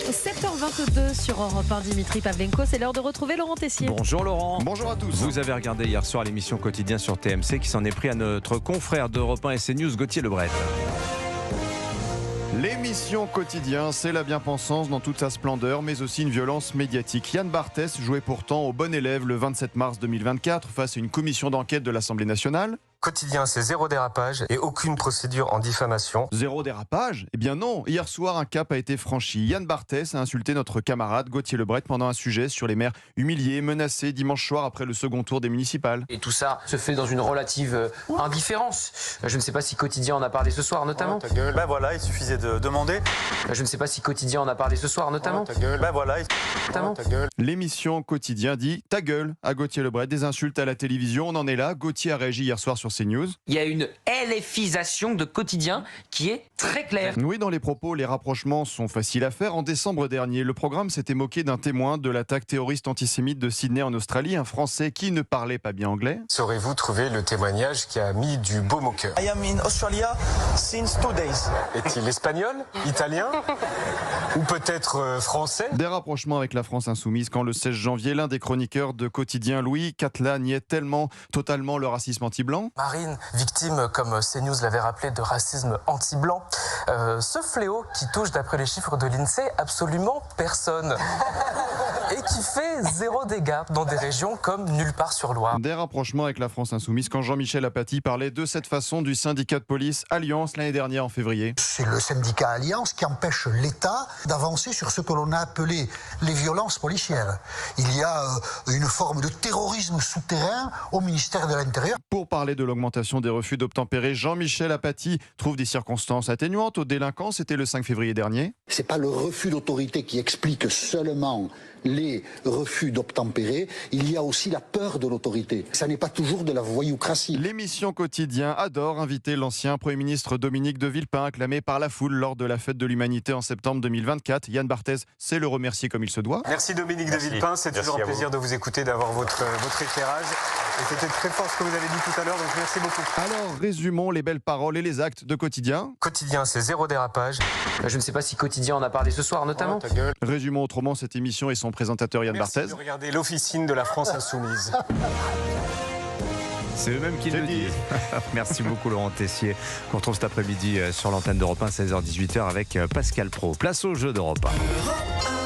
7h22 sur Europe 1, Dimitri Pavlenko, c'est l'heure de retrouver Laurent Tessier. Bonjour Laurent. Bonjour à tous. Vous avez regardé hier soir l'émission Quotidien sur TMC qui s'en est pris à notre confrère d'Europe 1 et CNews, Gauthier Lebret. L'émission Quotidien, c'est la bien-pensance dans toute sa splendeur, mais aussi une violence médiatique. Yann Barthès jouait pourtant au bon élève le 27 mars 2024 face à une commission d'enquête de l'Assemblée nationale. Quotidien, c'est zéro dérapage et aucune procédure en diffamation. Zéro dérapage ? Eh bien non, hier soir un cap a été franchi. Yann Barthès a insulté notre camarade Gauthier Lebret pendant un sujet sur les maires humiliés, menacés dimanche soir après le second tour des municipales. Et tout ça se fait dans une relative indifférence. Je ne sais pas si Quotidien en a parlé ce soir notamment. Ta gueule. Ben voilà, il suffisait de demander. Je ne sais pas si Quotidien en a parlé ce soir notamment. Ta gueule. Ben voilà, ta gueule. L'émission Quotidien dit ta gueule à Gauthier Lebret, des insultes à la télévision, on en est là. Gauthier a réagi hier soir sur CNews. Il y a une LFisation de Quotidien qui est très claire. Oui, dans les propos, les rapprochements sont faciles à faire. En décembre dernier, le programme s'était moqué d'un témoin de l'attaque terroriste antisémite de Sydney en Australie, un Français qui ne parlait pas bien anglais. Saurez-vous trouver le témoignage qui a mis du baume au cœur? I am in Australia since 2 days. Est-il espagnol, italien ou peut-être français? Des rapprochements avec la France insoumise quand le 16 janvier, l'un des chroniqueurs de Quotidien, Louis Catela, niait totalement le racisme anti-blanc. Marine, victime, comme CNews l'avait rappelé, de racisme anti-blanc. Ce fléau qui touche, d'après les chiffres de l'INSEE, absolument personne. Et qui fait 0 dégâts dans des régions comme nulle part sur Loire. Des rapprochements avec la France insoumise quand Jean-Michel Apathy parlait de cette façon du syndicat de police Alliance l'année dernière en février. C'est le syndicat Alliance qui empêche l'État d'avancer sur ce que l'on a appelé les violences policières. Il y a une forme de terrorisme souterrain au ministère de l'Intérieur. Pour parler de l'augmentation des refus d'obtempérer, Jean-Michel Apathy trouve des circonstances atténuantes aux délinquants. C'était le 5 février dernier. C'est pas le refus d'autorité qui explique seulement les refus d'obtempérer, il y a aussi la peur de l'autorité. Ça n'est pas toujours de la voyoucratie. L'émission Quotidien adore inviter l'ancien Premier ministre Dominique de Villepin, acclamé par la foule lors de la fête de l'Humanité en septembre 2024. Yann Barthès sait le remercier comme il se doit. Merci Dominique de Villepin, c'est toujours un plaisir de vous écouter, d'avoir votre éclairage. Et c'était très fort ce que vous avez dit tout à l'heure, donc merci beaucoup. Alors, résumons les belles paroles et les actes de Quotidien. Quotidien, c'est zéro dérapage. Je ne sais pas si Quotidien en a parlé ce soir notamment. Ta gueule. Résumons autrement cette émission et son présentateur Yann Merci Barthès. de regarder l'officine de la France insoumise. C'est eux-mêmes qui le disent. Merci beaucoup Laurent Tessier. On retrouve cet après-midi sur l'antenne d'Europe 1, 16h-18h avec Pascal Pro. Place au jeu d'Europe 1.